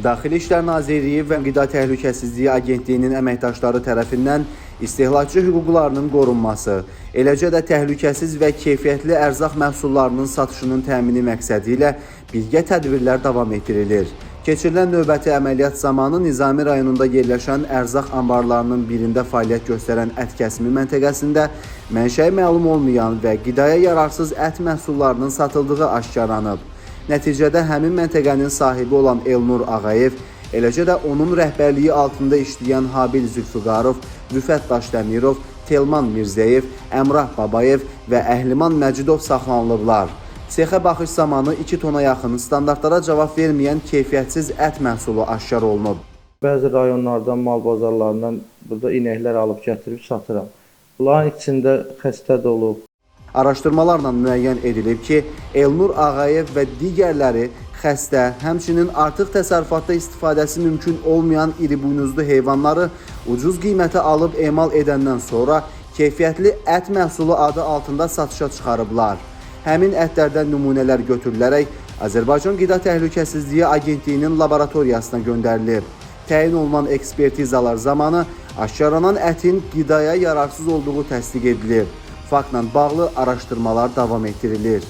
Daxili İşlər Nazirliyi və Qida Təhlükəsizliyi Agentliyinin əməkdaşları tərəfindən istehlakçı hüquqlarının qorunması, eləcə də təhlükəsiz və keyfiyyətli ərzaq məhsullarının satışının təmini məqsədi ilə birgə tədbirlər davam etdirilir. Keçirilən növbəti əməliyyat zamanı Nizami rayonunda yerləşən ərzaq anbarlarının birində fəaliyyət göstərən ət kəsimi məntəqəsində mənşəyi məlum olmayan və qidaya yararsız ət məhsullarının satıldığı aşkarlanıb. Nəticədə həmin məntəqənin sahibi olan Elnur Ağayev, eləcə də onun rəhbərliyi altında işləyən Habil Zülfüqarov, Rüfət Daşdəmirov, Telman Mirzəyev, Əmrah Babayev və Əhliman Məcidov saxlanılıblar. Sexə baxış zamanı 2 tona yaxın standartlara cavab verməyən keyfiyyətsiz ət məhsulu aşkar olunub. Bəzi rayonlardan, mal bazarlarından burada inəklər alıb gətirib satıram. Bunların içində xəstə də olub. Araşdırmalarla müəyyən edilib ki, Elnur Ağayev və digərləri xəstə, həmçinin artıq təsərrüfatda istifadəsi mümkün olmayan iri buynuzlu heyvanları ucuz qiymətə alıb emal edəndən sonra keyfiyyətli ət məhsulu adı altında satışa çıxarıblar. Həmin ətlərdən nümunələr götürülərək Azərbaycan Qida Təhlükəsizliyi Agentliyinin laboratoriyasına göndərilib. Təyin olunan ekspertizalar zamanı aşkarlanan ətin qidaya yararsız olduğu təsdiq edilir. Faktla bağlı araşdırmalar davam etdirilir.